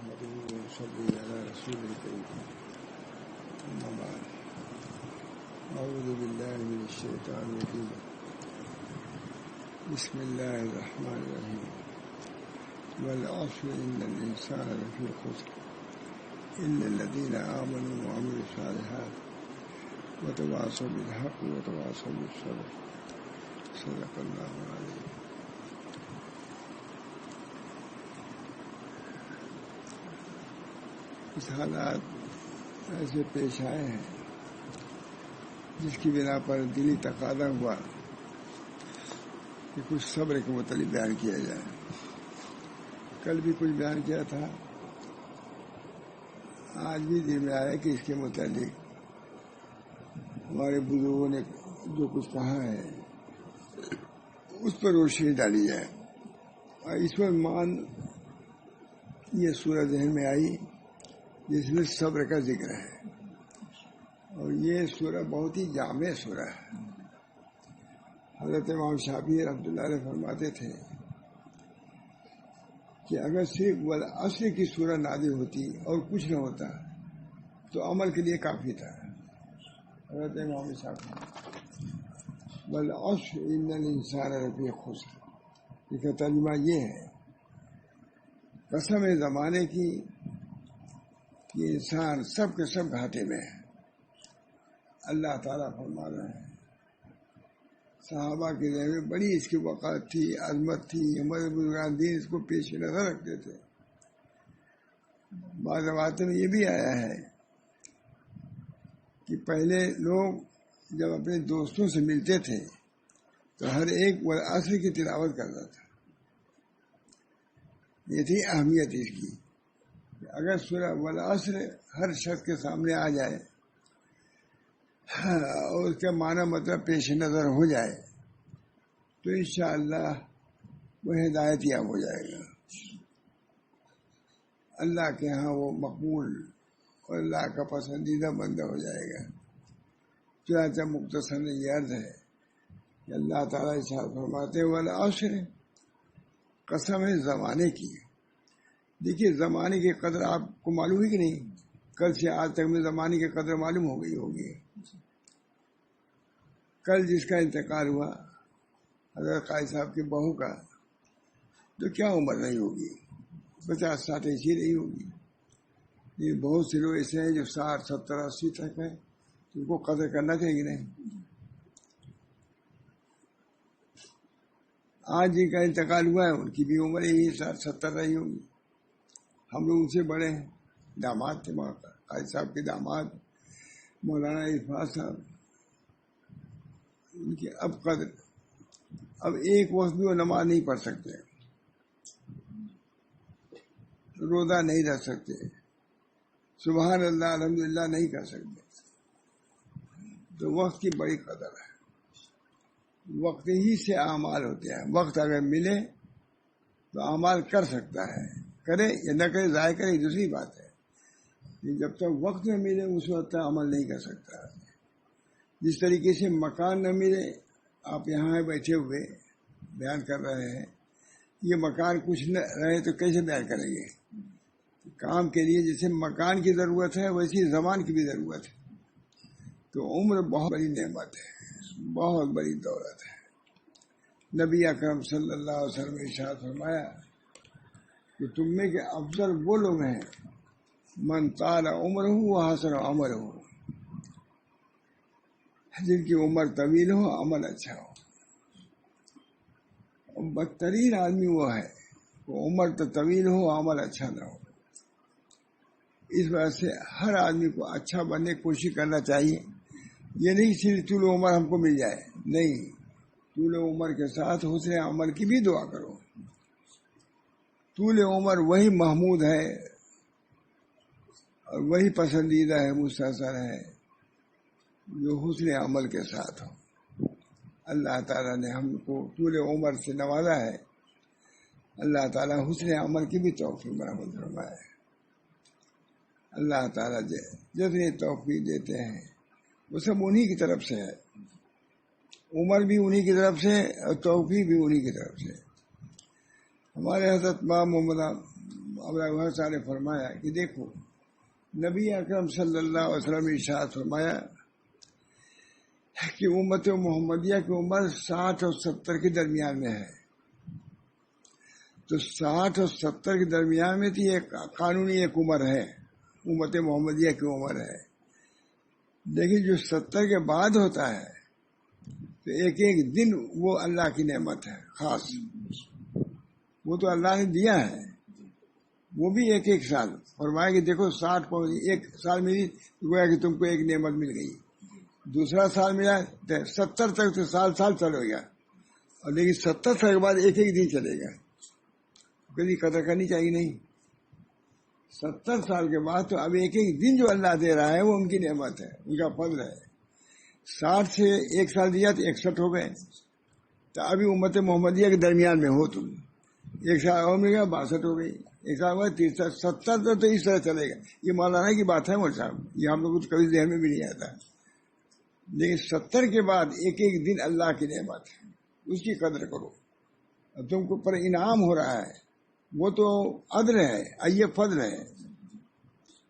نحمده ونصلي على رسوله الكريم. أما بعد، أعوذ بالله من الشيطان الرجيم. بسم الله الرحمن الرحيم. والعصر إن الإنسان لفي خسر إلا الذين آمنوا وعملوا الصالحات وتواصوا بالحق وتواصوا بالصبر. صدق الله العظيم. اس حالات ایسے پیش آئے ہیں جس کی بنا پر دلی تقاضا ہوا کہ کچھ صبر کے متعلق بیان کیا جائے. کل بھی کچھ بیان کیا تھا، آج بھی دل میں آیا کہ اس کے متعلق ہمارے بزرگوں نے جو کچھ کہا ہے اس پر روشنی ڈالی جائے. اور اس وقت یہ سورہ ذہن میں آئی جس میں صبر کا ذکر ہے، اور یہ سورہ بہت ہی جامع سورہ ہے. حضرت امام شافعی رحمۃ اللہ علیہ فرماتے تھے کہ اگر صرف والعصر کی سورہ نازل ہوتی اور کچھ نہ ہوتا تو عمل کے لیے کافی تھا. حضرت امام شافعی والعصر ان الانسان لفی خسر، اس کا ترجمہ یہ ہے قسم زمانے کی یہ انسان سب کے سب گھاٹے میں ہے. اللہ تعالیٰ فرما رہے ہیں. صحابہ کے ذہن میں بڑی اس کی وقار تھی، عظمت تھی. ہمارے بزرگان دین اس کو پیش نظر رکھتے تھے. بعض روایتوں میں یہ بھی آیا ہے کہ پہلے لوگ جب اپنے دوستوں سے ملتے تھے تو ہر ایک والعصر کی تلاوت کرتا تھا. یہ تھی اہمیت اس کی. اگر سورہ والعصر ہر شخص کے سامنے آ جائے اور اس کا معنی مطلب پیش نظر ہو جائے تو انشاءاللہ وہ ہدایت یاب ہو جائے گا. اللہ کے ہاں وہ مقبول اور اللہ کا پسندیدہ بندہ ہو جائے گا. چنانچہ مختصر یہ عرض ہے کہ اللہ تعالیٰ ارشاد فرماتے ہیں والعصر، قسم ہے زمانے کی. دیکھیے زمانے کی قدر آپ کو معلوم ہے کہ نہیں؟ کل سے آج تک میں زمانے کی قدر معلوم ہو گئی ہوگی. کل جس کا انتقال ہوا حضرت قائد صاحب کی بہو کا، تو کیا عمر نہیں ہوگی؟ 50-60 ایسی نہیں ہوگی. لیکن بہت سے لوگ ایسے ہیں جو 60, 70, 80 تک ہیں، تو ان کو قدر کرنا چاہیے نہیں. آج جن کا انتقال ہوا ہے ان کی بھی عمر یہی 60-70 رہی ہوگی. ہم لوگ ان سے بڑے ہیں. داماد تھے قائد صاحب کے داماد مولانا عرفان صاحب، ان کی اب قدر، اب ایک وقت بھی وہ نماز نہیں پڑھ سکتے، روزہ نہیں رکھ سکتے، سبحان اللہ الحمدللہ نہیں کر سکتے. تو وقت کی بڑی قدر ہے. وقت ہی سے اعمال ہوتے ہیں. وقت اگر ملے تو اعمال کر سکتا ہے، کرے یا نہ کرے ضائع کرے دوسری بات ہے. لیکن جب تک وقت نہ ملے اس وقت تک عمل نہیں کر سکتا. جس طریقے سے مکان نہ ملے، آپ یہاں بیٹھے ہوئے بیان کر رہے ہیں، یہ مکان کچھ نہ رہے تو کیسے بیان کریں گے؟ کام کے لیے جیسے مکان کی ضرورت ہے ویسی زمان کی بھی ضرورت ہے. تو عمر بہت بڑی نعمت ہے، بہت بڑی دولت ہے. نبی اکرم صلی اللہ علیہ وسلم نے ارشاد فرمایا کہ تم میں کے افضل وہ لوگ ہیں من طال عمرہ و حسن عملہ، جن کی عمر طویل ہو، عمل اچھا ہو. بدترین آدمی وہ ہے وہ عمر تو طویل ہو، عمل اچھا نہ ہو. اس وجہ سے ہر آدمی کو اچھا بننے کی کوشش کرنا چاہیے. یہ نہیں صرف طول عمر ہم کو مل جائے، نہیں، طول عمر کے ساتھ حسن عمل کی بھی دعا کرو. طول عمر وہی محمود ہے اور وہی پسندیدہ ہے، مستحسن ہے جو حسن عمل کے ساتھ ہو. اللہ تعالیٰ نے ہم کو طول عمر سے نوازا ہے. اللہ تعالیٰ حسن عمل کی بھی توفیق برآمد فرمائے. اللہ تعالیٰ جتنی توفیق دیتے ہیں وہ سب انہی کی طرف سے ہے. عمر بھی انہی کی طرف سے اور توفیق بھی انہی کی طرف سے. ہمارے حضرت محمد اللہ نے فرمایا کہ دیکھو نبی اکرم صلی اللہ علیہ وسلم نے ارشاد فرمایا کہ امت محمدیہ کی عمر 60 اور 70 کے درمیان میں ہے. تو 60 اور 70 کے درمیان میں تو یہ قانونی ایک عمر ہے، امت محمدیہ کی عمر ہے. لیکن جو 70 کے بعد ہوتا ہے تو ایک ایک دن وہ اللہ کی نعمت ہے خاص، وہ تو اللہ نے دیا ہے، وہ بھی ایک ایک سال. فرمایا کہ دیکھو 60 ایک سال ملی گویا کہ تم کو ایک نعمت مل گئی، دوسرا سال ملا 70 تک تو سال چلے گا، اور لیکن 70 سال کے بعد ایک ایک دن چلے گا. کبھی قدر کرنی چاہیے نہیں. 70 سال کے بعد تو اب ایک ایک دن جو اللہ دے رہا ہے وہ ان کی نعمت ہے، ان کا فضل ہے. 60 سے ایک سال دیا تو 61 ہو گئے. تو ابھی امت محمدیہ کے درمیان میں ہو تم، ایک سال اور مل گیا 62 ہو گئی، ایک سال بعد 70 تو اس طرح چلے گا. یہ مولانا کی بات ہے مول صاحب، یہ ہم لوگ کبھی ذہن میں بھی نہیں آتا. لیکن 70 کے بعد ایک ایک دن اللہ کی نعمت ہے، اس کی قدر کرو. اب تم کو پر انعام ہو رہا ہے، وہ تو عدل ہے، یہ فضل ہے،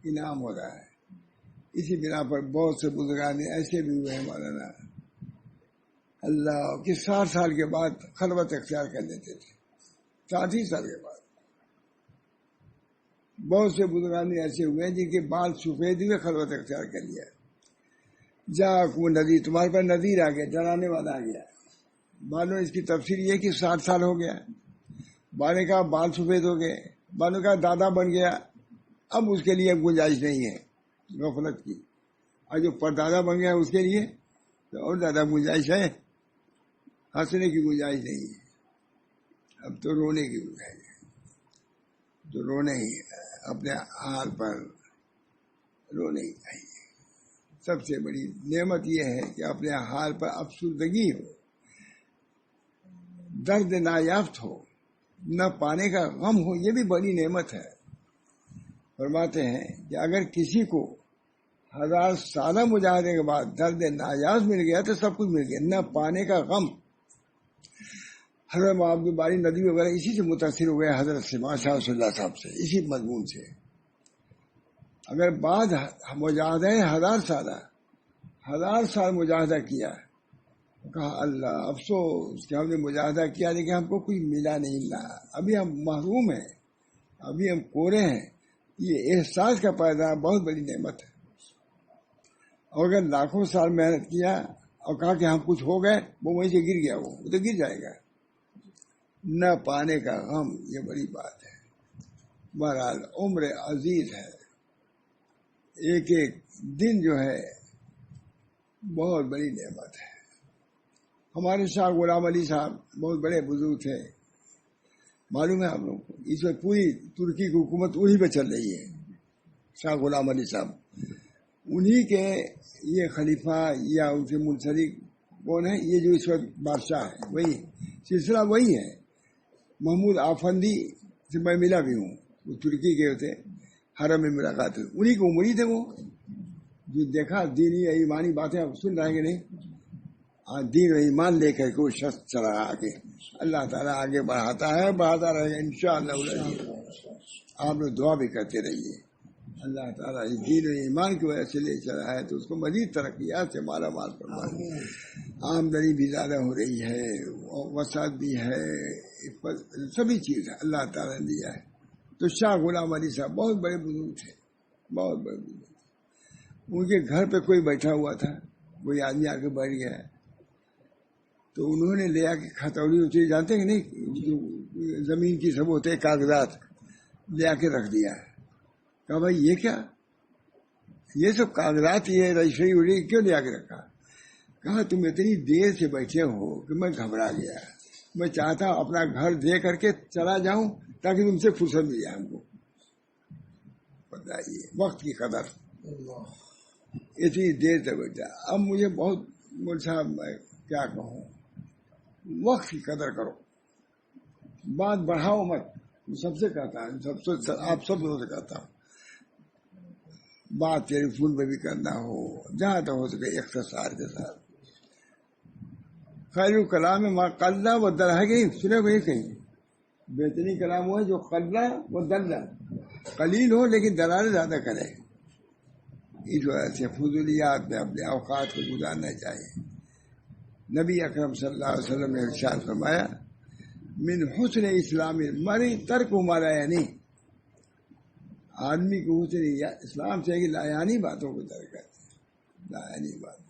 انعام ہو رہا ہے. اسی بنا پر بہت سے بزرگان ایسے بھی ہوئے ہیں مولانا اللہ کہ 60 سال کے بعد خلوت اختیار کر لیتے تھے. 60 سال کے بعد بہت سے بزرگان ایسے ہوئے ہیں جن کے بال سفید ہوئے خلوت اختیار کر لیا. جا کو نذیر، تمہارے پر نذیر آ گیا، ڈرانے والا آ گیا. بعدوں اس کی تفسیر یہ کہ 60 سال ہو گیا، بعد کا بال سفید ہو گئے، بعدوں کا دادا بن گیا. اب اس کے لیے گنجائش نہیں ہے غفلت کی، اور جو پردادا بن گیا اس کے لیے تو اور زیادہ گنجائش ہے، ہنسنے کی گنجائش نہیں ہے. اب تو رونے کی گنجائش ہے، تو رونے ہی اپنے حال پر رونے ہی چاہیے. سب سے بڑی نعمت یہ ہے کہ اپنے حال پر افسردگی ہو، درد نایافت ہو، نہ پانے کا غم ہو، یہ بھی بڑی نعمت ہے. فرماتے ہیں کہ اگر کسی کو 1000 سالہ مجاہدے کے بعد درد نایاز مل گیا تو سب کچھ مل گیا، نہ پانے کا غم. حضرت عبد الباری ندوی وغیرہ اسی سے متاثر ہو گئے، حضرت سے ماشاء اللہ صاحب سے، اسی مضمون سے. اگر بعد مجاہدہ 1000 سال مجاہدہ کیا، کہا اللہ افسوس کہ ہم نے مجاہدہ کیا لیکن ہم کو کوئی ملا نہیں، ابھی ہم محروم ہیں، ابھی ہم کورے ہیں. یہ احساس کا پیدا بہت بڑی نعمت ہے. اور اگر لاکھوں سال محنت کیا اور کہا کہ ہم کچھ ہو گئے، وہ وہیں سے گر گیا، وہ تو گر جائے گا. نہ پانے کا غم، یہ بڑی بات ہے. بہرحال عمر عزیز ہے، ایک ایک دن جو ہے بہت بڑی نعمت ہے. ہمارے شاہ غلام علی صاحب بہت بڑے بزرگ تھے، معلوم ہے آپ لوگوں کو. اس وقت پوری ترکی کی حکومت انہی پہ چل رہی ہے. شاہ غلام علی صاحب انہی کے یہ خلیفہ یا ان سے منسلک کون ہے، یہ جو اس وقت بادشاہ ہے وہی سلسلہ وہی ہے. محمود آفندی سے میں ملا بھی ہوں، وہ ترکی کے ہوتے، حرم میں ملاقات ہوئی، انہی کی عمری تھے. وہ جو دیکھا دینی ایمانی باتیں آپ سن رہے ہیں کہ نہیں، دین و ایمان لے کر کے وہ شخص چلا آگے. اللہ تعالیٰ آگے بڑھاتا ہے، بڑھاتا رہے گا انشاءاللہ. آپ لوگ دعا بھی کرتے رہیے، اللہ تعالیٰ اس دین و ایمان کی وجہ سے لے چلا ہے تو اس کو مزید ترقیات سے مالا مال فرمائے. آمدنی بھی زیادہ ہو رہی ہے، وسعت بھی ہے، سبھی چیز اللہ تعالیٰ نے دیا ہے. تو شاہ غلام علی صاحب بہت بڑے بزرگ تھے، بہت بڑے بزرگ. ان کے گھر پہ کوئی بیٹھا ہوا تھا، کوئی آدمی آ کے بیٹھ گیا تو انہوں نے لے آ کے کھتوڑی ہوتی جانتے ہیں کہ نہیں، جو زمین کی سب ہوتے کاغذات لے آ کے رکھ دیا. کہا بھائی یہ کیا، یہ سب کاغذات یہ رجسٹری وجسٹری کیوں لے آ کے رکھا؟ کہا تم اتنی دیر سے بیٹھے ہو کہ میں گھبرا گیا، میں چاہتا ہوں اپنا گھر دے کر کے چلا جاؤں تاکہ تم سے فرصت مل جائے. ہم کو بتائیے وقت کی قدر، اتنی دیر تک بیٹھا. اب مجھے بہت مول صاحب میں کیا کہوں، وقت کی قدر کرو، بات بڑھاؤ مت. سب سے کہتا ہوں، آپ سب لوگوں سے کہتا ہوں، بات ٹیلی فون پہ بھی کرنا ہو، جہاں تک ہو سکے اختصار کے ساتھ. خیر کلام ما قل و دل ہے کہ سنے ہوئے کہیں بہترین کلام وہ ہے جو قل و دل قلیل ہو لیکن دلالت زیادہ کرے. اس وجہ سے فضولیات میں اپنے اوقات کو گزارنا چاہیے. نبی اکرم صلی اللہ علیہ وسلم نے ارشاد فرمایا من حسن اسلام المرء ترک ما لا یعنی. آدمی کو حسن اسلام سے کہ لایانی باتوں کو ترک کرتے ہیں. لایانی بات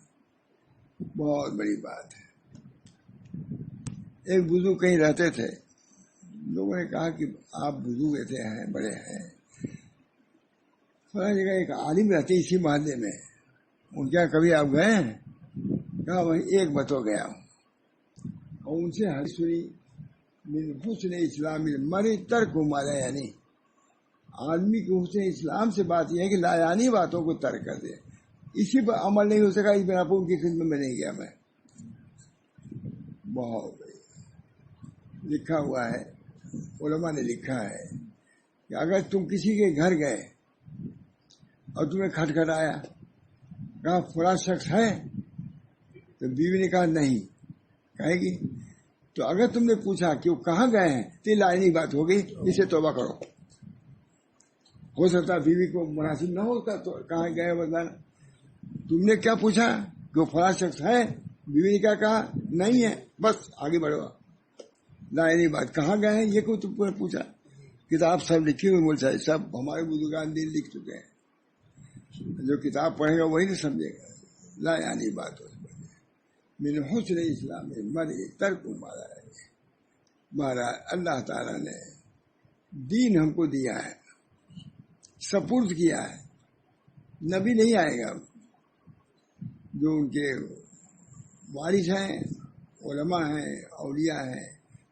بہت بڑی بات ہے. ایک بزرگ کہیں رہتے تھے. لوگوں نے کہا کہ آپ بزرگ ایسے ہیں, بڑے ہیں, فلاں جگہ ایک عالم رہتے اسی محلے میں, ان کیا کبھی آپ گئے ہیں؟ کہا وہیں ایک مرتبہ گیا ہوں. اور ان سے حدیث سنی من حسن اسلام المرء ترک ما لا یعنی. آدمی کو حسن اسلام سے بات یہ ہے کہ لایانی باتوں کو ترک کر دے. اسی پر عمل نہیں ہو سکا, اس بنا پر ان کی خدمت میں نہیں گیا میں. بہت لکھا ہوا ہے, علماء نے لکھا ہے کہ اگر تم کسی کے گھر گئے اور تمہیں کھٹکھٹایا, کہا فلاں شخص ہے, تو بیوی نے کہا نہیں, کہے گی تو اگر تم نے پوچھا کہ وہ کہاں گئے ہیں تو یہ لائنی بات ہو گئی, اسے توبہ کرو. ہو سکتا بیوی کو مناسب نہ ہوتا تو کہاں گئے بتانا. تم نے کیا پوچھا کہ وہ فلاں شخص ہے, بیوی نے کیا کہا نہیں ہے, بس آگے بڑھو. لائنی بات کہاں گئے ہیں یہ کو تم نے پوچھا. کتاب سب لکھی ہوئی مول صاحب, سب ہمارے بزرگان دین لکھ چکے ہیں. جو کتاب پڑھے گا وہی نہیں سمجھے گا. لایانی بات ہو من حسن اسلام المرء ترک ما لا یعنی. مہاراج اللہ تعالیٰ نے دین ہم کو دیا ہے, سپرد کیا ہے. نبی نہیں آئے گا, جو ان کے وارث ہیں, علماء ہیں, اولیاء ہیں,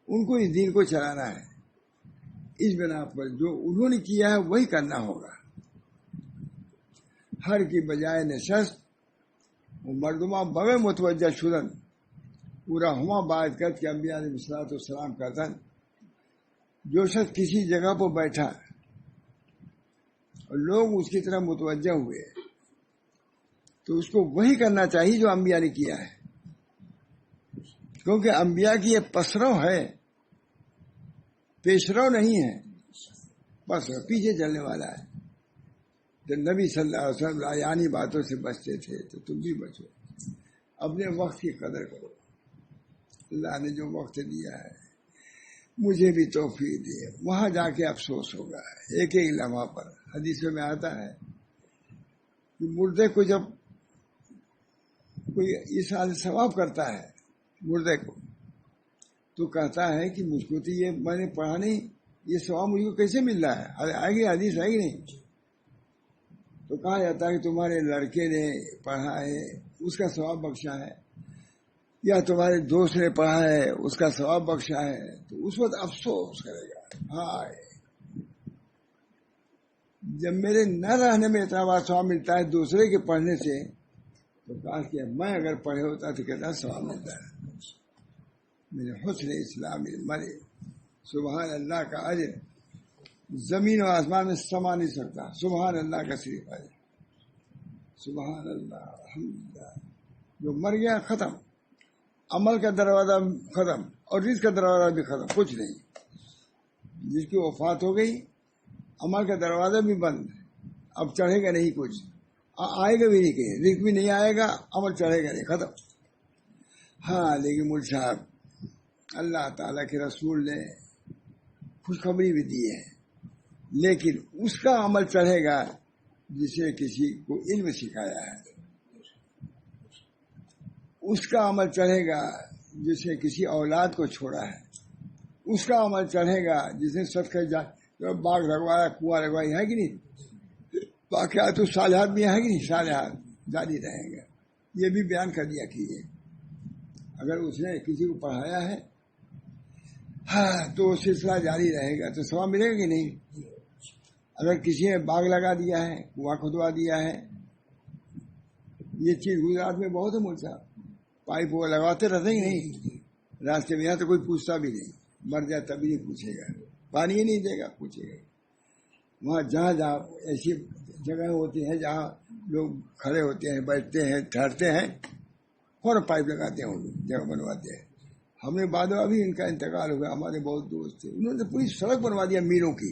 ان کو اس دین کو چلانا ہے. اس بنا پر جو انہوں نے کیا ہے وہی کرنا ہوگا. ہر کی بجائے نشست مردمہ بغیر متوجہ شدن پورا ہما بات کر کے انبیاء علیہ السلام کا تن. جو شخص کسی جگہ پر بیٹھا اور لوگ اس کی طرف متوجہ ہوئے تو اس کو وہی کرنا چاہیے جو انبیاء نے کیا ہے. کیونکہ انبیاء کی یہ پسرو ہے, پیشرو نہیں ہے. بس پیچھے چلنے والا ہے. جب نبی صلی اللہ علیہ وسلم لایانی باتوں سے بچتے تھے تو تم بھی بچو. اپنے وقت کی قدر کرو. اللہ نے جو وقت دیا ہے مجھے بھی توفیق دی ہے, وہاں جا کے افسوس ہوگا ایک ایک لمحہ پر. حدیث میں آتا ہے کہ مردے کو جب کوئی ایصال ثواب کرتا ہے مردے کو تو کہتا ہے کہ مجھ کو تو یہ میں نے پڑھا نہیں, یہ ثواب مجھ کو کیسے مل رہا ہے. آئے گی حدیث ہے کہ نہیں؟ تو کہا جاتا ہے کہ تمہارے لڑکے نے پڑھا ہے اس کا ثواب بخشا ہے, یا تمہارے دوست نے پڑھا ہے اس کا ثواب بخشا ہے. تو اس وقت افسوس کرے گا, ہائے جب میرے نہ رہنے میں اتنا بڑا ثواب ملتا ہے دوسرے کے پڑھنے سے, تو کاش کہ میں اگر پڑھے ہوتا تو کتنا ثواب ملتا ہے. میرے حسن اسلام مرے سبحان اللہ کا اجر زمین و آسمان میں سما نہیں سکتا. سبحان اللہ کا صرف اجر. سبحان اللہ الحمدللہ. جو مر گیا ختم, عمل کا دروازہ ختم اور رزق کا دروازہ بھی ختم, کچھ نہیں. جس کی وفات ہو گئی عمل کا دروازہ بھی بند, اب چڑھے گا نہیں کچھ, آئے گا بھی نہیں کہیں, رزق بھی نہیں آئے گا, عمل چڑھے گا نہیں, ختم. ہاں لیکن مول صاحب اللہ تعالیٰ کے رسول نے خوشخبری بھی دی ہے, لیکن اس کا عمل چڑھے گا جسے کسی کو علم سکھایا ہے. اس کا عمل چڑھے گا جسے کسی اولاد کو چھوڑا ہے. اس کا عمل چڑھے گا جس نے صدقہ باغ لگوایا, کنواں لگوائی ہے کہ نہیں. واقعات تو صالحات بھی ہے کہ نہیں, صالحات جاری رہیں گا. یہ بھی بیان کر دیا کیجیے. اگر اس نے کسی کو پڑھایا ہے ہاں تو سلسلہ جاری رہے گا تو ثواب ملے گا کہ نہیں. اگر کسی نے باغ لگا دیا ہے, کنواں کھدوا دیا ہے, یہ چیز گجرات میں بہت ہے مول صاحب. پائپ وہ لگواتے رہتے ہی نہیں راستے میں, یہاں تو کوئی پوچھتا بھی نہیں, مر جائے تبھی نہیں پوچھے گا, پانی ہی نہیں دے گا, پوچھے گا. وہاں جہاں جہاں ایسی جگہ ہوتی ہیں جہاں لوگ کھڑے ہوتے ہیں, بیٹھتے ہیں, ٹھہرتے ہیں, فوراً پائپ لگاتے ہیں, وہ جگہ بنواتے ہیں. ہم نے بعد میں ابھی ان کا انتقال ہو گیا, ہمارے بہت دوست تھے, انہوں نے پوری سڑک بنوا دیا میلوں کی.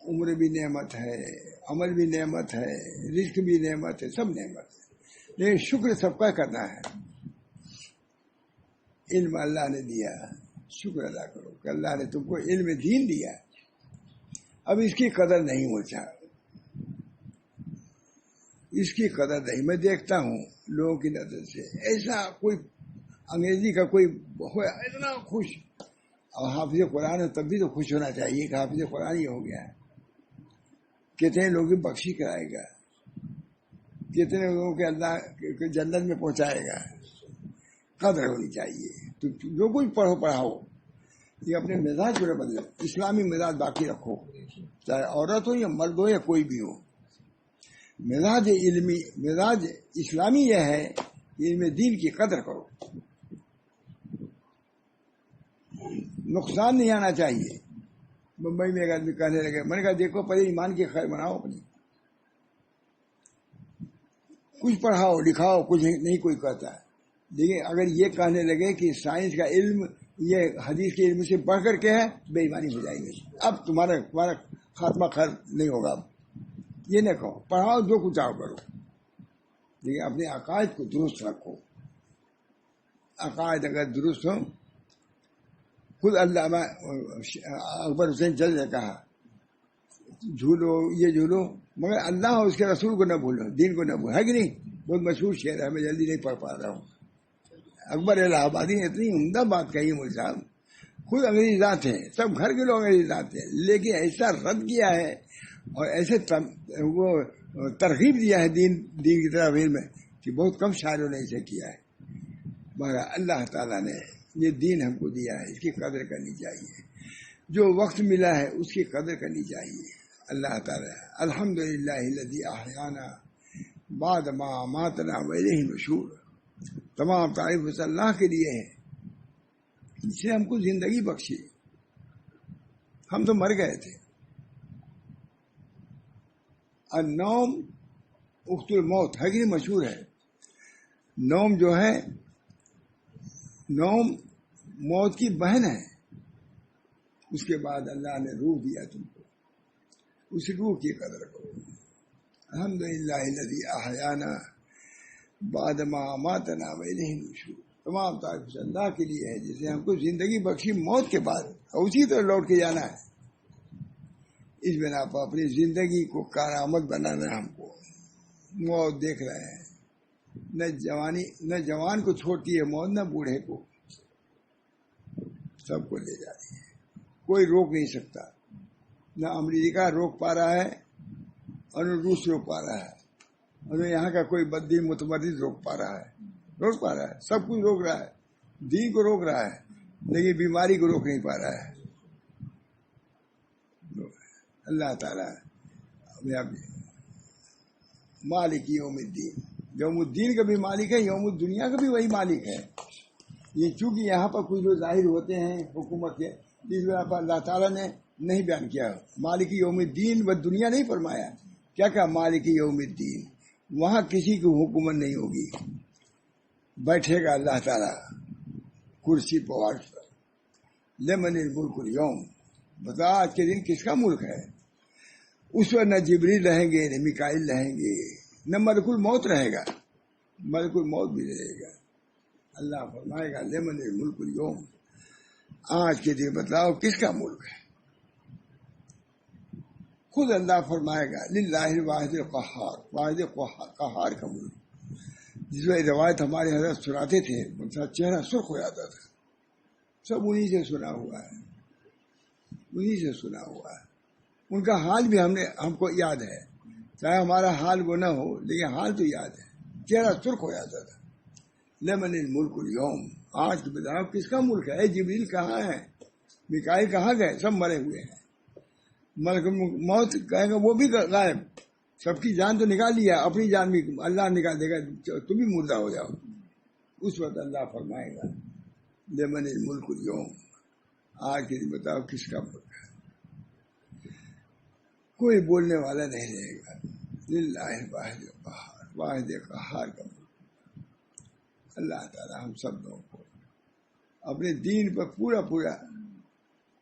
عمر بھی نعمت ہے، عمل بھی نعمت ہے، رزق بھی نعمت ہے، سب نعمت ہے، لیکن شکر سب کا کرنا ہے۔ علم اللہ نے دیا، شکر ادا کرو کہ اللہ نے تم کو علم دین دیا، اب اس کی قدر نہیں ہوتا، اس کی قدر نہیں۔ میں دیکھتا ہوں لوگوں کی نظر سے، ایسا کوئی انگریزی کا کوئی اتنا خوش، اور حافظ قرآن ہے تب بھی تو خوش ہونا چاہیے کہ حافظ قرآن ہی ہو گیا ہے، کتنے لوگوں کی بخشی کرائے گا، کتنے لوگوں کے اللہ جنت میں پہنچائے گا، قدر ہونی چاہیے۔ تو جو کچھ پڑھاؤ یہ اپنے مزاج کو نہ بدلو، اسلامی مزاج باقی رکھو، چاہے عورت ہو یا مرد ہو یا کوئی بھی ہو، مزاج علمی مزاج اسلامی یہ ہے کہ علم دین کی قدر کرو، نقصان نہیں آنا چاہیے۔ ممبئی میں ایک آدمی کہنے لگے، میں نے کہا دیکھو پہلے ایمان کی خیر بناؤ اپنی، کچھ پڑھاؤ لکھاؤ، کچھ نہیں کوئی کہتا ہے، لیکن اگر یہ کہنے لگے کہ سائنس کا علم یہ حدیث کے علم سے بڑھ کر کے ہے، بے ایمانی ہو جائے گی، اب تمہارا خاتمہ خیر نہیں ہوگا۔ اب یہ نہ کہو، پڑھاؤ جو کچھ آؤ کرو، لیکن اپنے عقائد کو درست رکھو۔ عقائد اگر درست ہو، خود علامہ اکبر حسین جج نے کہا جھولو یہ جھولو مگر اللہ اور اس کے رسول کو نہ بھولو، دین کو نہ بھولو، ہے کہ نہیں؟ بہت مشہور شعر ہے، میں جلدی نہیں پڑھ پا رہا ہوں۔ اکبر الہ آبادی نے اتنی عمدہ بات کہی مول صاحب، خود انگریزی ذات ہیں، سب گھر کے لوگ انگریزی ذات ہیں، لیکن ایسا رد کیا ہے اور ایسے وہ ترغیب دیا ہے دین کی طرف میں کہ بہت کم شاعروں نے اسے کیا ہے۔ مگر اللہ تعالیٰ نے یہ دین ہم کو دیا ہے، اس کی قدر کرنی چاہیے، جو وقت ملا ہے اس کی قدر کرنی چاہیے۔ اللہ تعالیٰ الحمدللہ الذی احیانا بعد ما اماتنا والیہ النشور، تمام تعریف اس اللہ کے لیے ہے جس نے ہم کو زندگی بخشی، ہم تو مر گئے تھے۔ النوم اخت الموت ہے کہ مشہور ہے، نوم جو ہے، نوم موت کی بہن ہے۔ اس کے بعد اللہ نے روح دیا تم کو، اس روح کی قدر کرو۔ الحمدللہ الذی احیانا بعد ما اماتنا والیہ النشور، تمام تعریف اللہ کے لیے ہے جس نے ہم کو زندگی بخشی موت کے بعد، اور اسی طرح لوٹ کے جانا ہے۔ اس بنا پر اپنی زندگی کو کارآمد بنانا ہے ہم کو۔ موت دیکھ رہے ہیں، نہ جوان کو چھوڑتی ہے موت، نہ بوڑھے کو، سب کو لے جا رہی ہے، کوئی روک نہیں سکتا، نہ امریکہ روک پا رہا ہے اور نہ روس روک پا رہا ہے، اور نہ یہاں کا کوئی بددین متمرد روک پا رہا ہے، سب کچھ روک رہا ہے، دین کو روک رہا ہے لیکن بیماری کو روک نہیں پا رہا ہے۔ اللہ تعالیٰ مالک یوم الدین، یوم الدین کا بھی مالک ہے، یوم الدنیا کا بھی وہی مالک ہے۔ یہ چونکہ یہاں پر کچھ لوگ ظاہر ہوتے ہیں حکومت کے، اس بنا پر اللہ تعالیٰ نے نہیں بیان کیا مالک یوم الدین و دنیا نہیں فرمایا، کیا کہا مالک یوم الدین، وہاں کسی کی حکومت نہیں ہوگی، بیٹھے گا اللہ تعالیٰ کرسی پر، لمن الملک اليوم، بتا آج کے دن کس کا ملک ہے؟ اس وقت نہ جبریل رہیں گے، نہ میکائیل رہیں گے، نہ ملک الموت رہے گا، ملک الموت بھی رہے گا۔ اللہ فرمائے گا لمن الملک اليوم، آج کے دن بتلاؤ کس کا ملک ہے؟ خود اللہ فرمائے گا للہ الواحد القہار، واحد قہار کا ملک۔ جس وقت روایت ہمارے حضرت سناتے تھے ان کا چہرہ سرخ ہو جاتا تھا، سب انہی سے سنا ہوا ہے، انہی سے سنا ہوا ہے۔ ان کا حال بھی ہم کو یاد ہے، چاہے ہمارا حال وہ نہ ہو لیکن حال تو یاد ہے، چہرہ سرخ ہو جاتا تھا۔ لمن الملک اليوم، آج تو بتاؤ کس کا ملک ہے؟ جبریل کہاں ہے؟ میکائیل کہاں گئے؟ سب مرے ہوئے ہیں۔ ملک موت کہے گا وہ بھی غائب، سب کی جان تو نکال لیا، اپنی جان بھی اللہ نکال دے گا، تم بھی مردہ ہو جاؤ۔ اس وقت اللہ فرمائے گا لمن الملک اليوم، آج کے دن بتاؤ کس کا ملک ہے؟ کوئی بولنے والا نہیں رہے گا، للہ الواحد القہار، واحد قہار کا ملک۔ اللہ تعالی ہم سب لوگوں کو اپنے دین پر پورا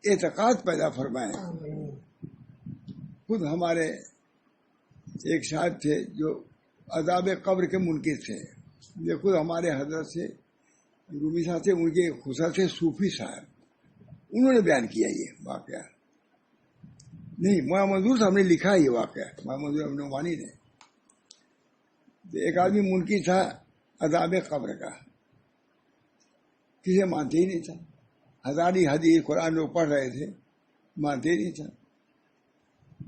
اعتقاد پیدا فرمائے، خود ہمارے ایک صاحب تھے جو عذاب قبر کے منکر تھے، یہ خود ہمارے حضرت سے رومی صاحب سے ان کے خصوص سے صوفی صاحب، انہوں نے بیان کیا یہ واقعہ، نہیں مولانا منظور صاحب نے لکھا یہ واقعہ، مولانا منظور ابن عمانی نے۔ ایک آدمی منکر تھا عذاب قبر کا، کسی مانتے ہی نہیں تھا، ہزاری حدیث قرآن لوگ پڑھ رہے تھے، مانتے ہی نہیں تھا۔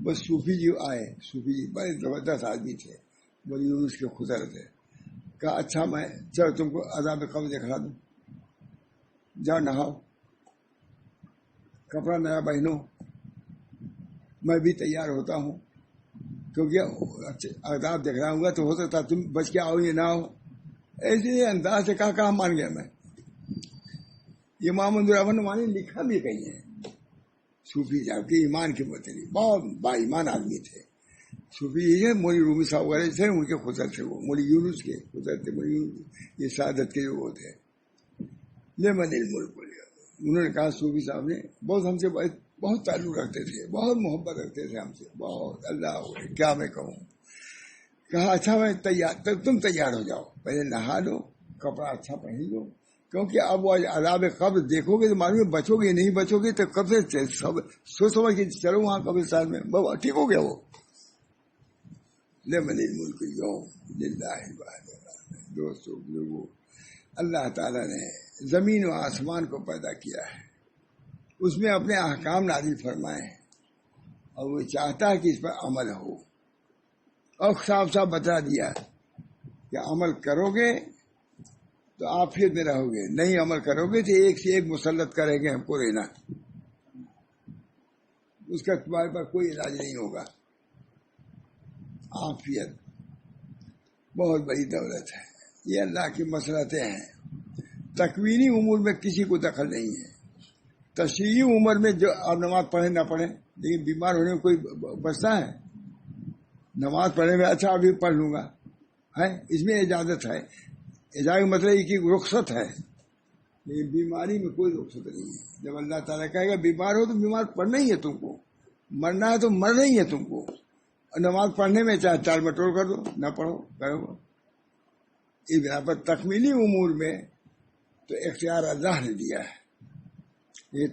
بس صوفی جی آئے، صوفی جی بڑے زبردست آدمی تھے، بڑی یونس کے خضر تھے، کہا اچھا میں چلو تم کو عذاب قبر دکھا دوں، جاؤ نہاؤ، کپڑا نیا پہنو، میں بھی تیار ہوتا ہوں، کیونکہ عذاب دیکھ رہا ہوں گا تو ہو سکتا تم بچ کے آؤ یا نہ ہو۔ ایسے انداز سے کہا مان گیا میں۔ یہ امام ابن عمانی نے لکھا بھی کہیں ہے، صوفی صاحب کے ایمان کے متعلق بہت با ایمان آدمی تھے صوفی جی ہے، مولی رومی صاحب وغیرہ تھے، ان کے خضر تھے، وہ مولی یونس کے خضر تھے، مولی یونس یہ سعادت کے جو وہ تھے، لمن الملک، انہوں نے کہا صوفی صاحب نے بہت ہم سے بہت تعلق رکھتے تھے، بہت محبت رکھتے تھے ہم سے بہت، اللہ کیا میں کہوں۔ کہا اچھا میں تیار، تم تیار ہو جاؤ، پہلے نہا لو، کپڑا اچھا پہن لو، کیونکہ اب وہ عذاب قبر دیکھو گے تو معلوم ہے بچو گے، نہیں بچو گے تو کب سے سوچ سمجھ کے چلو وہاں قبرستان میں، بابا ٹھیک ہو گیا وہ۔ لمن الملک اليوم للہ الواحد القہار۔ دوستو لوگوں، اللہ تعالیٰ نے زمین و آسمان کو پیدا کیا ہے، اس میں اپنے احکام نازل فرمائے ہیں، اور وہ چاہتا ہے کہ اس پر عمل ہو، اور صاف صاف بتا دیا کہ عمل کرو گے تو عافیت میں رہو گے، نہیں عمل کرو گے تو ایک سے ایک مسلط کریں گے ہم کو رہنا، اس کا تمہارے پاس کوئی علاج نہیں ہوگا۔ عافیت بہت بڑی دولت ہے، یہ اللہ کی مسلطیں ہیں۔ تکوینی امور میں کسی کو دخل نہیں ہے، تشریعی امور میں جو آپ نماز پڑھیں نہ پڑھیں، لیکن بیمار ہونے میں کوئی بچتا ہے؟ نماز پڑھنے میں اچھا ابھی پڑھ لوں گا ہے، اس میں اجازت ہے، اجازت مطلب یہ کہ رخصت ہے، لیکن بیماری میں کوئی رخصت نہیں ہے۔ جب اللہ تعالیٰ کہے گا بیمار ہو تو بیمار پڑھنا ہی ہے تم کو، مرنا ہے تو مرنا ہی ہے تم کو، اور نماز پڑھنے میں چاہے ٹال مٹول کر دو، نہ پڑھو کرو۔ اس بنا پر تکمیلی امور میں تو اختیار اللہ نے دیا ہے، یہ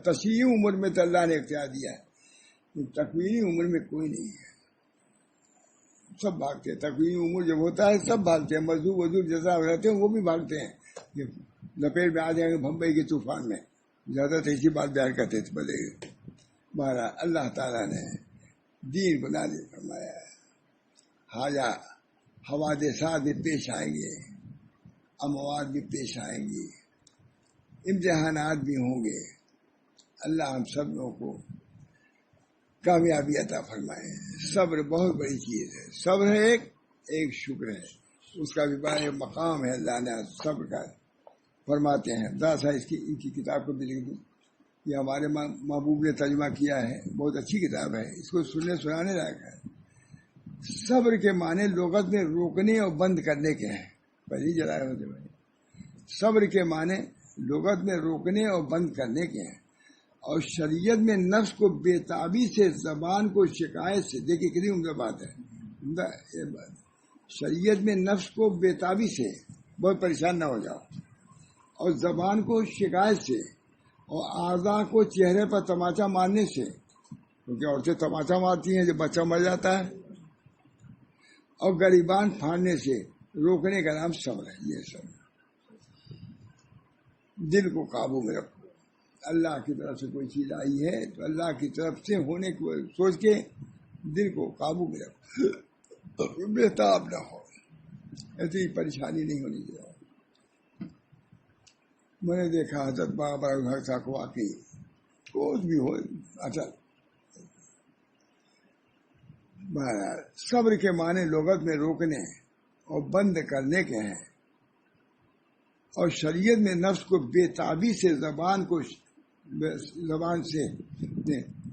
تشریعی امور میں تو اللہ نے اختیار دیا ہے، تکمیلی امور میں کوئی نہیں ہے، سب بھاگتے ہیں۔ تکوینی امور جب ہوتا ہے سب بھاگتے ہیں، مزدور وزور جیسا رہتے ہیں وہ بھی بھاگتے ہیں، لپیٹ میں آ جائیں گے بمبئی کے طوفان میں، زیادہ تر اسی بات بیان کرتے تھے بلے۔ بہرحال اللہ تعالیٰ نے دین کو نازل فرمایا ہے، حاجہ حوادثات بھی پیش آئیں گے، اموات بھی پیش آئیں گی، امتحانات بھی ہوں گے، اللہ ہم سب لوگوں کو کامیابی عطا فرمائے۔ صبر بہت بڑی چیز ہے، صبر ہے ایک شکر ہے، اس کا بھی بڑا مقام ہے، اللہ نے صبر کا فرماتے ہیں۔ ذرا اس کی ان کی کتاب کو بھی لکھ دوں، یہ ہمارے محبوب نے ترجمہ کیا ہے، بہت اچھی کتاب ہے، اس کو سننے سنانے لائق ہے۔ صبر کے معنی لغت میں روکنے اور بند کرنے کے ہیں، پہلی جلائے ہوتے بھائی، صبر کے معنی لغت میں روکنے اور بند کرنے کے ہیں، اور شریعت میں نفس کو بےتابی سے زبان کو شکایت سے، دیکھیے کتنی عمدہ بات ہے، عمدہ یہ بات، شریعت میں نفس کو بےتابی سے، بہت پریشان نہ ہو جاؤ، اور زبان کو شکایت سے، اور اعضاء کو چہرے پر تماچا مارنے سے، کیونکہ عورتیں تماچا مارتی ہیں جب بچہ مر جاتا ہے، اور گریبان پھاڑنے سے روکنے کا نام صبر ہے۔ یہ سب دل کو قابو میں رکھو، اللہ کی طرف سے کوئی چیز آئی ہے تو اللہ کی طرف سے ہونے کو سوچ کے دل کو قابو میں رکھو، بےتاب نہ ہو، ایسی پریشانی نہیں ہونی چاہیے۔ میں نے دیکھا حضرت بابا کو واقعی کچھ بھی ہو اچھا۔ صبر کے معنی لغت میں روکنے اور بند کرنے کے ہیں، اور شریعت میں نفس کو بےتابی سے زبان سے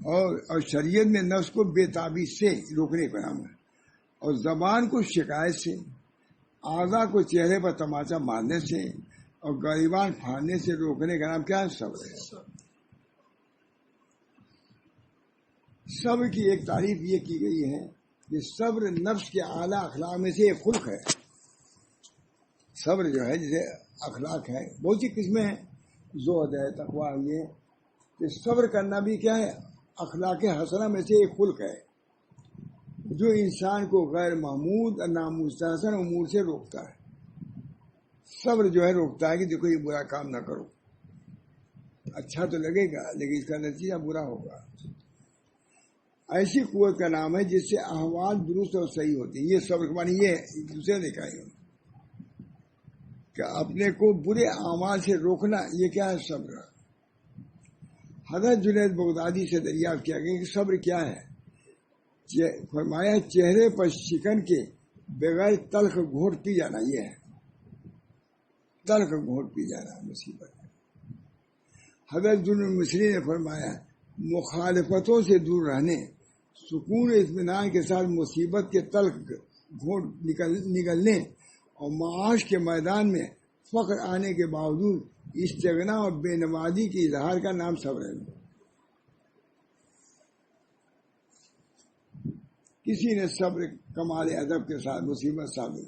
اور شریعت میں نفس کو بےتابی سے روکنے کا نام ہے، اور زبان کو شکایت سے، اعضاء کو چہرے پر تماچا مارنے سے، اور گریبان پھاڑنے سے روکنے کا نام کیا ہے؟ صبر ہے۔ صبر کی ایک تعریف یہ کی گئی ہے کہ صبر نفس کے اعلیٰ اخلاق میں سے ایک خلق ہے. صبر جو ہے جسے اخلاق ہے بہت سی قسمیں ہیں، زہد ہے، تقویٰ، یہ کہ صبر کرنا بھی کیا ہے، اخلاق حسنہ میں سے ایک خلق ہے جو انسان کو غیر محمود اور نامستحسن امور سے روکتا ہے. صبر جو ہے روکتا ہے کہ دیکھو یہ برا کام نہ کرو، اچھا تو لگے گا لیکن اس کا نتیجہ برا ہوگا. ایسی قوت کا نام ہے جس سے احوال درست اور صحیح ہوتی ہیں. یہ صبر کے معنی یہ ہے دوسرے دیکھا ہے کہ اپنے کو برے اعمال سے روکنا، یہ کیا ہے صبر. حضرت جنید بغدادی سے دریافت کیا گیا کہ صبر کیا ہے. فرمایا چہرے پر شکن کے بغیر تلخ گھونٹ پی جانا، یہ ہے تلخ گھونٹ پی جانا مصیبت. حضرت مصری نے فرمایا مخالفتوں سے دور رہنے، سکون اطمینان کے ساتھ مصیبت کے تلخ گھونٹ نکلنے اور معاش کے میدان میں فخر آنے کے باوجود استغنا اور بے نمازی کی اظہار کا نام صبر ہے. کسی نے صبر کمال ادب کے ساتھ مصیبت ثابت،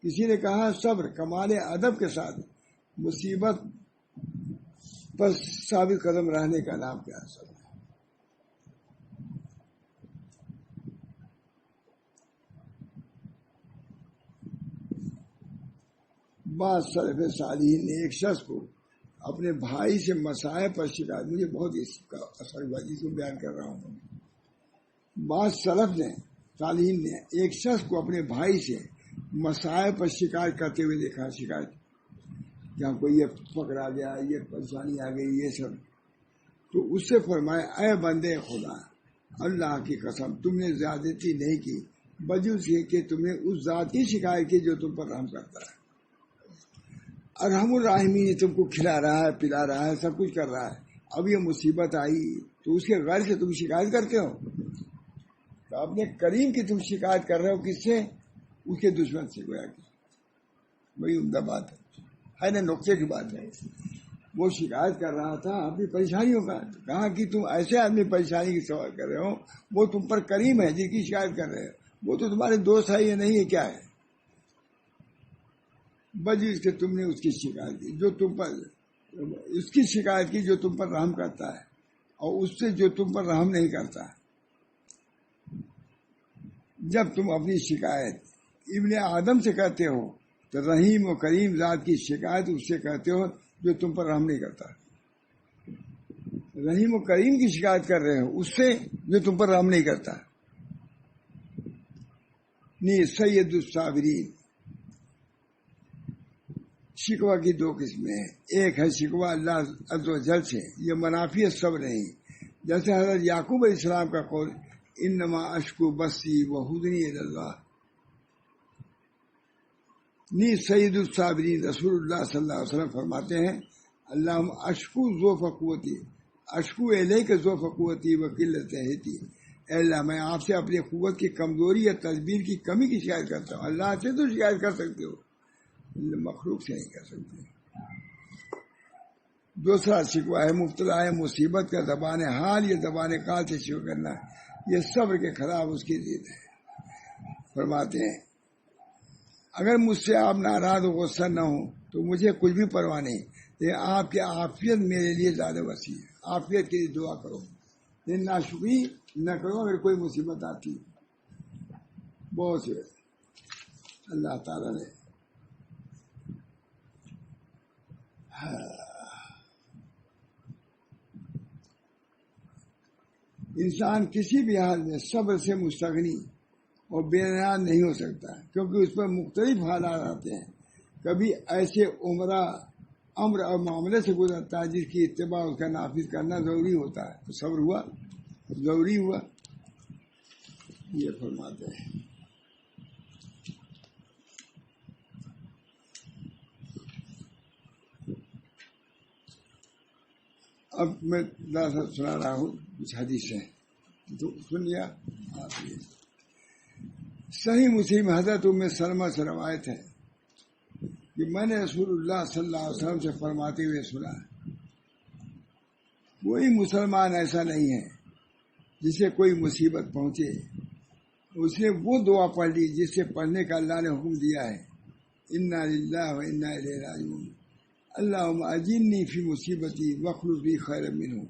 کسی نے کہا صبر کمال ادب کے ساتھ مصیبت پر ثابت قدم رہنے کا نام کیا ہے صبر. بعض سلف صالحین نے ایک شخص کو اپنے بھائی سے مسائل پر شکایت، مجھے بہت اس کا اثر ہوا جس کو بیان کر رہا ہوں. بعض سلف نے صالحین نے ایک شخص کو اپنے بھائی سے مسائل پر شکایت کرتے ہوئے دیکھا. شکایت کہ ہم کو یہ فقر آ گیا، یہ پریشانی آ گئی، یہ سب. تو اس سے فرمایا اے بندے خدا، اللہ کی قسم تم نے زیادتی نہیں کی بجز یہ کہ تم نے اس ذات کی شکایت کی جو تم پر رحم کرتا ہے. ارحم الراحمین تم کو کھلا رہا ہے، پلا رہا ہے، سب کچھ کر رہا ہے. اب یہ مصیبت آئی تو اس کے غیر سے تم شکایت کرتے ہو. تو اپنے کریم کی تم شکایت کر رہے ہو کس سے؟ اس کے دشمن سے. گویا کہ وہی عمدہ بات ہے نا، نقطے کی بات ہے. وہ شکایت کر رہا تھا اپنی پریشانیوں کا. کہا کہ تم ایسے آدمی پریشانی کی سوال کر رہے ہو، وہ تم پر کریم ہے جن کی شکایت کر رہے ہو، وہ تو تمہارے دوست ہے، یہ نہیں ہے کیا ہے. بج اس کے تم نے اس کی شکایت کی جو تم پر، اس کی شکایت کی جو تم پر رحم کرتا ہے، اور اس سے جو تم پر رحم نہیں کرتا. جب تم اپنی شکایت ابن آدم سے کرتے ہو تو رحیم و کریم ذات کی شکایت اس سے کرتے ہو جو تم پر رحم نہیں کرتا. رحیم و کریم کی شکایت کر رہے ہو اس سے جو تم پر رحم نہیں کرتا. نی سید الصابرین. شکوہ کی دو قسمیں ہیں. ایک ہے شکوہ اللہ عز و جل سے، یہ منافی صبر نہیں. جیسے حضرت یعقوب علیہ السلام کا قول انما اشکو بسی و حزنی الی اللہ. نی سید الصابرین رسول اللہ صلی اللہ علیہ وسلم فرماتے ہیں اللہم اشکو ضعف قوتی، اشکو الیک ضعف قوتی و قلت حیلتی. اے اللہ میں آپ سے اپنی قوت کی کمزوری یا تدبیر کی کمی کی شکایت کرتا ہوں. اللہ سے تو شکایت کر سکتے ہو، مخلوق سے نہیں کر سکتے. دوسرا شکوہ ہے مبتلا ہے مصیبت کا زبان حال یا زبان قال سے شکوہ کرنا، یہ صبر کے خلاف اس کی ضد ہے. فرماتے ہیں اگر مجھ سے آپ ناراض و غصہ نہ ہوں تو مجھے کچھ بھی پرواہ نہیں، لیکن آپ کی عافیت میرے لیے زیادہ وسیع ہے. عافیت کے لیے دعا کرو، لیکن ناشکری نہ کرو اگر کوئی مصیبت آتی. بہت سے اللہ تعالیٰ نے انسان کسی بھی حال میں صبر سے مستغنی اور بے نیاز نہیں ہو سکتا، کیونکہ اس پر مختلف حالات آتے ہیں. کبھی ایسے امر اور معاملے سے گزرتا ہے جس کی اتباع اس کا نافذ کرنا ضروری ہوتا ہے، تو صبر ہوا، ضروری ہوا. یہ فرماتے ہیں اب میں سنا رہا ہوں کچھ حدیث ہے تو سن لیا آپ. یہ صحیح مسلم حضرت ام سلمہ سے روایت ہے کہ میں نے رسول اللہ صلی اللہ علیہ وسلم سے فرماتے ہوئے سنا کوئی مسلمان ایسا نہیں ہے جسے کوئی مصیبت پہنچے اس نے وہ دعا پڑھ لی جسے پڑھنے کا اللہ نے حکم دیا ہے، انا للہ و انا الیہ راجعون، اللہم اجرنی فی مصیبتی واخلف لی خیرا منہ۔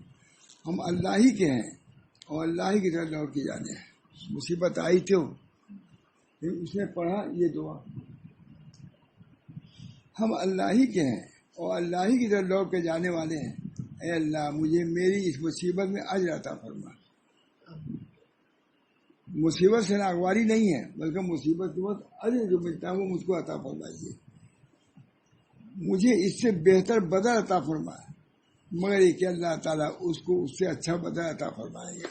ہم اللہ ہی کے ہیں اور اللہ ہی کی طرف لوٹ کے جانے ہیں۔ مصیبت آئی تو اس نے پڑھا یہ دعا، ہم اللہ ہی کے ہیں اور اللہ ہی کی طرف لوٹ کے جانے والے ہیں، اے اللہ مجھے میری اس مصیبت میں اجر عطا فرما۔ مصیبت سے ناگواری نہیں ہے، بلکہ مصیبت کے وقت اجر جو ملتا ہے وہ مجھ کو عطا فرمائیے، مجھے اس سے بہتر بدل عطا فرمائے، مگر یہ کہ اللہ تعالیٰ اس کو اس سے اچھا بدل عطا فرمائیں گے۔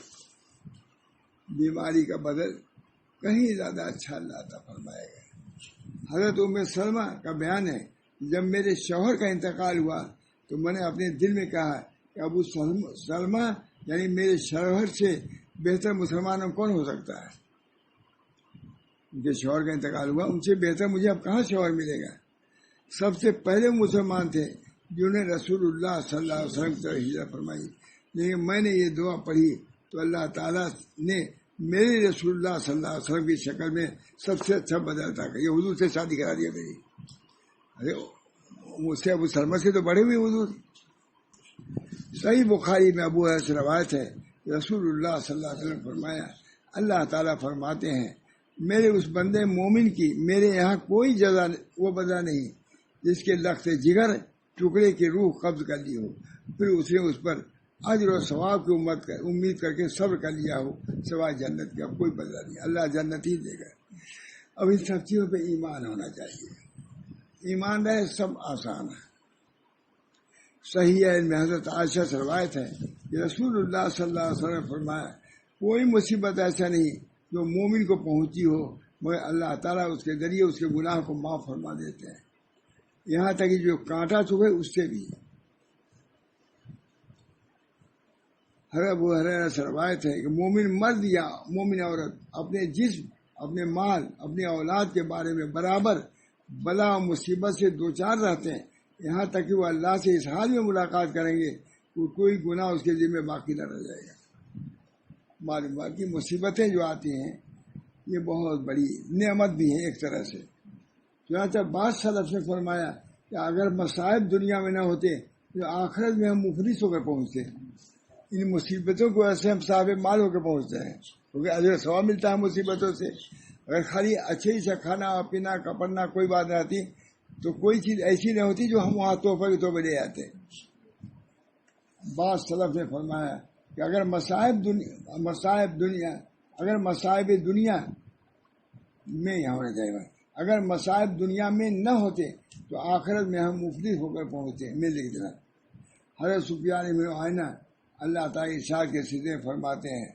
بیماری کا بدل کہیں زیادہ اچھا اللہ عطا فرمائے گا۔ حضرت ام سلمہ کا بیان ہے، جب میرے شوہر کا انتقال ہوا تو میں نے اپنے دل میں کہا کہ ابو سلمہ یعنی میرے شوہر سے بہتر مسلمان کون ہو سکتا ہے؟ ان کے شوہر کا انتقال ہوا، ان سے بہتر مجھے اب کہاں شوہر ملے گا؟ سب سے پہلے مسلمان تھے جنہوں نے رسول اللہ صلی اللہ علیہ وسلم کی طرف ہجرت فرمائی، لیکن میں نے یہ دعا پڑھی تو اللہ تعالیٰ نے میرے رسول اللہ صلی اللہ علیہ وسلم کی شکل میں سب سے اچھا بدل عطا کیا۔ یہ حضور سے شادی کرا دیا میری، ارے مجھ سے ابو سلمہ سے تو بڑے ہوئے حضور۔ صحیح بخاری میں ابو ہریرہ سے روایت ہے، رسول اللہ صلی اللہ علیہ وسلم فرمایا، اللہ تعالیٰ فرماتے ہیں میرے اس بندے مومن کی میرے یہاں کوئی جزا وہ بدلہ نہیں جس کے لخت جگر ٹکڑے کی روح قبض کر لی ہو، پھر اس نے اس پر اجر و ثواب کی امید کر کے صبر کر لیا ہو، سوائے جنت کا کوئی بدلہ نہیں، اللہ جنت ہی دے گا۔ اب ان سب چیزوں پہ ایمان ہونا چاہیے، ایمان رہے سب آسان ہے۔ صحیح ہے، میں حضرت عائشہ سے روایت ہے کہ رسول اللہ صلی اللہ علیہ وسلم نے فرمایا کوئی مصیبت ایسا نہیں جو مومن کو پہنچی ہو مگر اللہ تعالیٰ اس کے ذریعے اس کے گناہ کو معاف فرما دیتے ہیں، یہاں تک کہ جو کانٹا چبھے اس سے بھی۔ حضرت ابو ہریرہ سے روایت ہے کہ مومن مرد یا مومن عورت اپنے جسم، اپنے مال، اپنی اولاد کے بارے میں برابر بلا و مصیبت سے دوچار رہتے ہیں، یہاں تک کہ وہ اللہ سے اس حال میں ملاقات کریں گے کہ کوئی گناہ اس کے ذمہ باقی نہ رہ جائے گا۔ معلوم ہوا کہ مصیبتیں جو آتی ہیں یہ بہت بڑی نعمت بھی ہیں ایک طرح سے۔ چنانچہ بعض سلف نے فرمایا کہ اگر مصائب دنیا میں نہ ہوتے تو آخرت میں ہم مفلس ہو کر پہنچتے، ان مصیبتوں کو ایسے ہم صاحب مال ہو کے پہنچتے ہیں، کیونکہ اجر ثواب ملتا ہے مصیبتوں سے۔ اگر خالی اچھے ہی سے کھانا پینا کپڑنا کوئی بات نہ آتی تو کوئی چیز ایسی نہ ہوتی جو ہم وہاں تحفے کے طور پہ لے آتے۔ بعض سلف نے فرمایا کہ اگر مصائب دنیا میں یہاں ہونا چاہیے، اگر مصائب دنیا میں نہ ہوتے تو آخرت میں ہم مفلس ہو کر پہنچتے۔ میں لکھ دینا، حضرت سفیان بن عیینہ اللہ تعالیٰ ارشاد کے سلسلے میں فرماتے ہیں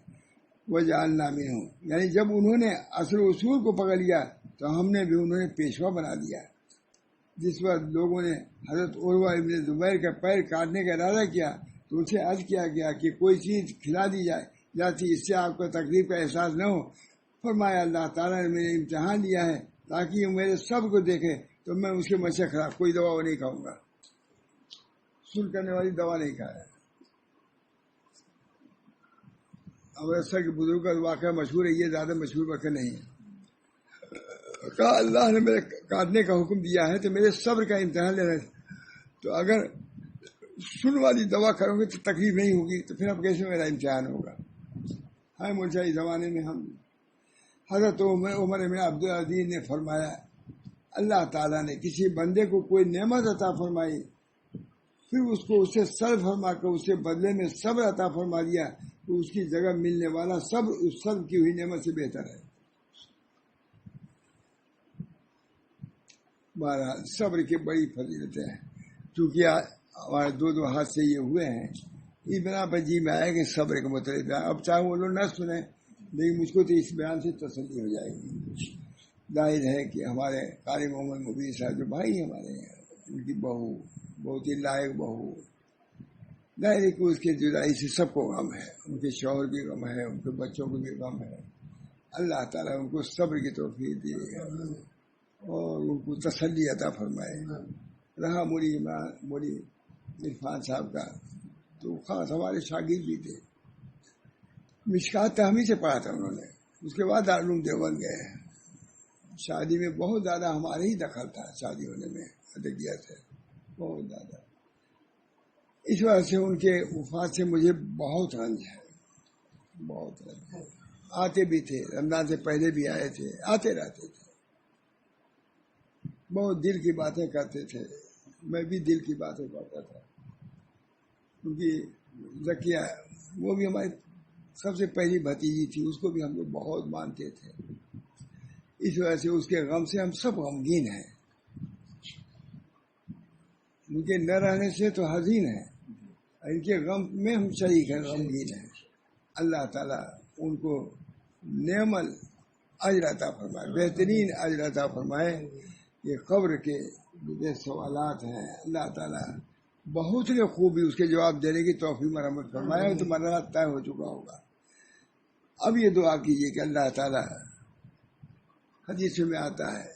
وجعلنا منہم، یعنی جب انہوں نے اصل اصول کو پکڑ لیا تو ہم نے بھی انہیں پیشوا بنا دیا۔ جس وقت لوگوں نے حضرت عروہ ابن زبیر کا پیر کاٹنے کا ارادہ کیا تو ان سے عرض کیا گیا کہ کوئی چیز کھلا دی جاتی اس سے آپ کو تکلیف کا احساس نہ ہو۔ فرمایا اللہ تعالیٰ نے میرے امتحان لیا ہے تاکہ وہ میرے سب کو دیکھے تو میں اس کے مشق خراب کوئی دوا وہ نہیں کھاؤں گا، سن کرنے والی دوا نہیں کھایا۔ اب ایسا کہ بزرگ کا واقعہ مشہور ہے، یہ زیادہ مشہور واقعہ نہیں ہے۔ کہا اللہ نے میرے کاٹنے کا حکم دیا ہے تو میرے صبر کا امتحان لینا، تو اگر سن والی دوا کرو گے تو تکلیف نہیں ہوگی تو پھر اب کیسے میرا امتحان ہوگا؟ ہاں ملچائی زمانے میں ہم حضرت عمر بن عبدالعزیز نے فرمایا اللہ تعالیٰ نے کسی بندے کو کوئی نعمت عطا فرمائی پھر اس کو اسے صبر فرما کر اسے بدلے میں صبر عطا فرما دیا تو اس کی جگہ ملنے والا صبر اس صبر کی ہوئی نعمت سے بہتر ہے۔ بہرحال صبر کی بڑی فضیلتیں ہیں، چونکہ ہمارے دو حادثے یہ ہوئے ہیں اس بنا پر جی میں آئے کہ صبر کے متعلق اب چاہے وہ لوگ نہ سنیں لیکن مجھ کو تو اس بیان سے تسلی ہو جائے گی۔ ظاہر ہے کہ ہمارے قاری محمد مبین صاحب جو بھائی ہمارے ہیں ان کی بہو بہت ہی لائق بہو، ظاہر ہے کہ اس کے جدائی سے سب کو غم ہے، ان کے شوہر بھی غم ہے، ان کے بچوں کو بھی غم ہے۔ اللہ تعالیٰ ان کو صبر کی توفیق دے اور ان کو تسلی عطا فرمائے۔ رہا موری عرفان صاحب کا تو خاص ہمارے شاگرد بھی تھے، مشکات تحمی سے پڑھا تھا انہوں نے، اس کے بعد دارالعلوم دیوبند گئے. شادی میں بہت زیادہ ہمارے ہی دخل تھا، شادی ہونے میں ادیکیہ سے بہت زیادہ. اس وجہ سے ان کے وفات سے مجھے بہت رنج ہے، بہت رنج ہے. آتے بھی تھے، رمضان سے پہلے بھی آئے تھے، آتے رہتے تھے، بہت دل کی باتیں کرتے تھے. میں بھی دل کی باتیں کرتا تھا. کیونکہ زکیہ وہ بھی ہماری سب سے پہلی بھتیجی تھی، اس کو بھی ہم لوگ بہت مانتے تھے. اس وجہ سے اس کے غم سے ہم سب غمگین ہیں. ان کے نہ رہنے سے تو حزین ہیں، ان کے غم میں ہم شریک ہیں، غمگین ہیں. اللہ تعالیٰ ان کو نعم الاجر عطا فرمائے، بہترین اجر عطا فرمائے. یہ قبر کے جو سوالات ہیں اللہ تعالیٰ بہت ہی خوبی اس کے جواب دینے کی توفیق مرحمت فرمائے. تو مرحلہ طے ہو چکا ہوگا. اب یہ دعا کیجیے کہ اللہ تعالیٰ، حدیث میں آتا ہے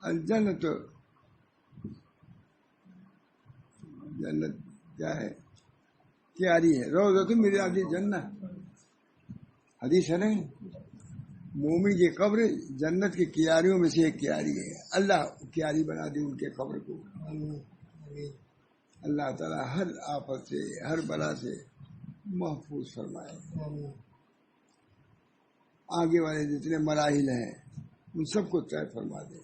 الجنت، جنت کیا ہے؟ کیاری ہے، روضۃ من ریاض الجنہ. حدیث ہے نہیں؟ مومن کی قبر جنت کی کیاریوں میں سے ایک کیاری ہے. اللہ کیاری بنا دے ان کے قبر کو. اللہ تعالیٰ ہر آفت سے، ہر بلا سے محفوظ فرمائے. آگے والے جتنے مراحل ہیں ان سب کو طے فرما دے.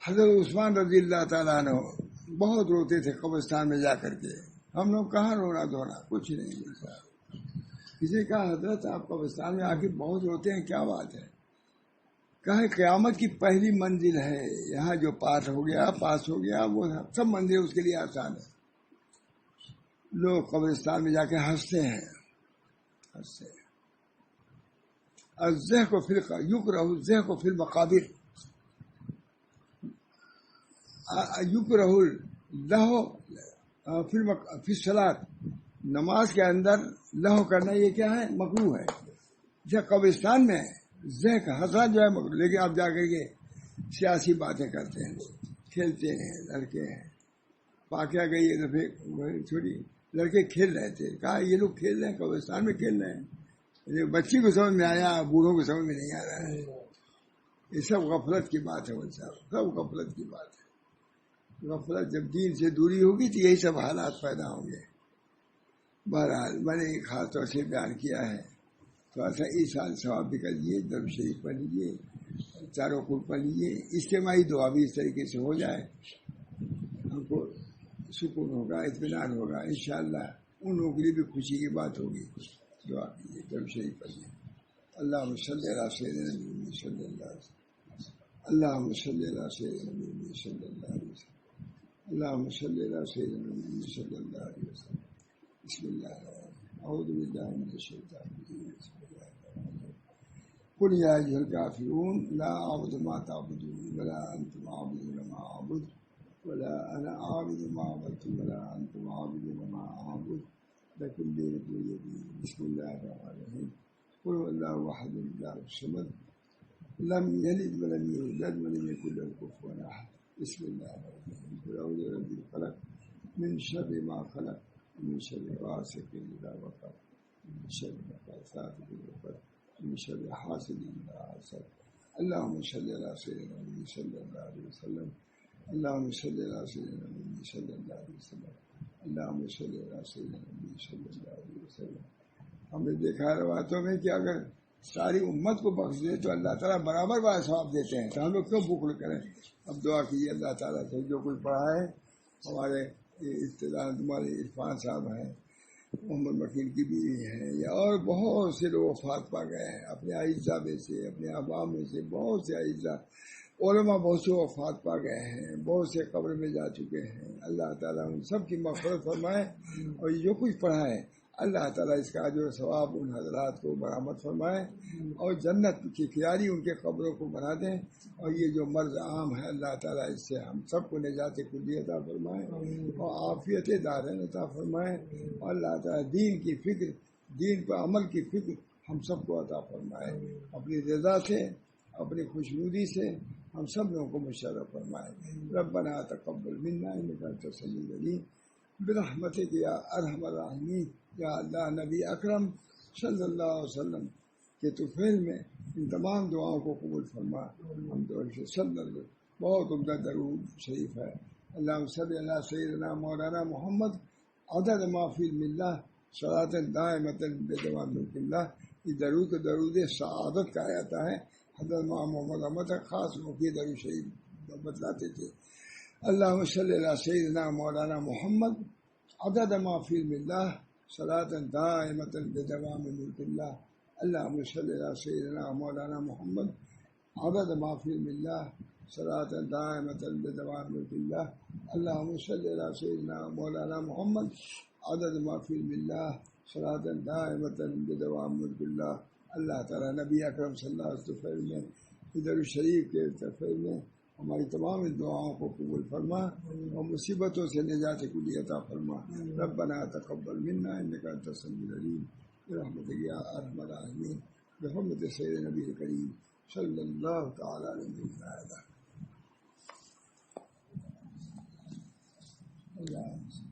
حضرت عثمان رضی اللہ تعالیٰ عنہ بہت روتے تھے قبرستان میں جا کر کے. ہم لوگ کہاں رونا دھونا، کچھ نہیں ملتا. کسی نے کہا حضرت آپ قبرستان میں آ کے بہت روتے ہیں، کیا بات ہے؟ کہا قیامت کی پہلی منزل ہے، یہاں جو پاس ہو گیا وہ سب منزل اس کے لیے آسان ہے. لوگ قبرستان میں جا کے ہنستے ہیں. الذہب کو فرقہ یکرہ الذہب کو فی المقابر، یکرہ لہو فی الصلاۃ، نماز کے اندر لہو کرنا یہ کیا ہے؟ مکروہ ہے. جب قبرستان میں ذہن کا ہنسنا جو ہے مکروہ. لیکن آپ جا کر کے سیاسی باتیں کرتے ہیں، کھیلتے ہیں. لڑکے ہیں واقعہ گئی یہ دفعہ چھوٹی لڑکے کھیل رہے تھے، کہا یہ لوگ کھیل رہے ہیں قبرستان میں کھیل رہے ہیں. بچی کو سمجھ میں آیا، بوڑھوں کو سمجھ میں نہیں آ رہا ہے. یہ سب غفلت کی بات ہے، سب غفلت کی بات ہے. غفلت جب دین سے دوری ہوگی تو یہی سب حالات پیدا ہوں گے. بہرحال میں نے ایک خاص طور سے بیان کیا ہے. تھوڑا سا اس سال ثواب بھی کر لیجیے، درود شریف پڑھ لیجیے، چاروں کو پڑھ لیجیے. اجتماعی دعا بھی اس طریقے سے ہو جائے، ہم کو سکون ہوگا، اطمینان ہوگا. انشاءاللہ ان لوگوں کے لیے بھی خوشی کی بات ہوگی. دعا کیجیے، درود شریف پڑھیے. اللہم صلی علی سیدنا محمد صلی اللہ علیہ وسلم. اللہم صلی علی سیدنا محمد صلی اللہ علیہ وسلم. اللہم صلی علی سیدنا محمد صلی اللہ علیہ وسلم. بسم اللہ الرحمن الرحیم. اعوذ باللہ من الشیطان الرجیم. بسم اللہ الرحمن الرحیم. قل یا ایھا الکافرون لا اعبد ما تعبدون ولا انتم عابدون ما اعبد ولا انا عابد ما عبدتم ولا انتم عابدون ما اعبد لکم دینکم ولی دین. بسم اللہ الرحمن الرحیم. قل هو اللہ احد اللہ الصمد لم یلد ولم یولد ولم یکن له کفوا احد. بسم اللہ الرحمن الرحیم. قل اعوذ برب الفلق من شر ما خلق من شر غاسق اذا وقب من شر النفاثات في العقد من شر حاسد اذا حسد. اللهم صل على سيدنا محمد صلی اللہ علیہ وسلم. اللهم صل على سيدنا محمد صلی اللہ علیہ وسلم. اللهم صل على سيدنا محمد صلی اللہ علیہ وسلم. ہم نے دیکھا ہے روایتوں میں کہ اگر ساری امت کو بخش دے تو اللہ تعالیٰ برابر بڑا ثواب دیتے ہیں. تو ہم لوگ کیوں بخل کریں؟ اب دعا کیجیے اللہ تعالیٰ سے. جو کچھ پڑھا ہے ہمارے ابتداء تمہارے عرفان صاحب ہیں، محمد وکیل کی بیوی ہیں، یا اور بہت سے لوگ وفات پا گئے ہیں اپنے اعزا میں سے، اپنے احباب میں سے. بہت سے اعزا علماء بہت سے وفات پا گئے ہیں، بہت سے قبر میں جا چکے ہیں. اللہ تعالیٰ ان سب کی مغفرت فرمائے. اور جو کچھ پڑھا ہے اللہ تعالیٰ اس کا اجر و ثواب ان حضرات کو برآمد فرمائے اور جنت کی کیاری ان کے قبروں کو بنا دیں. اور یہ جو مرض عام ہے اللہ تعالیٰ اس سے ہم سب کو نجات کلی عطا فرمائے اور عافیت دارین عطا فرمائے. اور اللہ تعالیٰ دین کی فکر، دین پر عمل کی فکر ہم سب کو عطا فرمائے. اپنی رضا سے، اپنی خوشنودی سے ہم سب لوگوں کو مشرف فرمائے. ربنا تقبل منا انک انت السمیع العلیم برحمتک یا ارحم الراحمین۔ یا اللہ نبی اکرم صلی اللہ علیہ وسلم کے طفیل میں ان تمام دعاؤں کو قبول فرما۔ ہم تو صلی اللہ بہت عمدہ درود شریف ہے۔ اللہم صلی علی سیدنا مولانا محمد عدد ما فی الملہ صلاۃ دائمۃ بدوام ملک اللہ۔ یہ درود سعادت کا آتا ہے۔ حضرت محمد احمد خاص مفید درود شریف بتلاتے تھے۔ اللہم صلی علی سیدنا مولانا محمد عدد ما فی الملہ صلاۃ دائمۃ بدوام ملک اللہ۔ اللہم صلی علی سیدنا مولانا محمد عدد ما فی الملہ صلاۃ دائمۃ بدوام ملک اللہ۔ اللہم صلی علی سیدنا مولانا محمد عدد ما فی الملہ صلاۃ دائمۃ بدوام ملک اللہ۔ اللہ تعالیٰ نبی اکرم صلی اللہ علیہ وسلم میں درود شریف کے تفسیر میں ہماری تمام دعاؤں کو قبول فرما اور مصیبتوں سے نجات کلی عطا فرما۔ ربنا تقبل منا انک انت السمیع العلیم برحمتک یا ارحم الراحمین بحرمت سید نبی کریم صلی اللہ تعالی علیہ وسلم۔ اللہ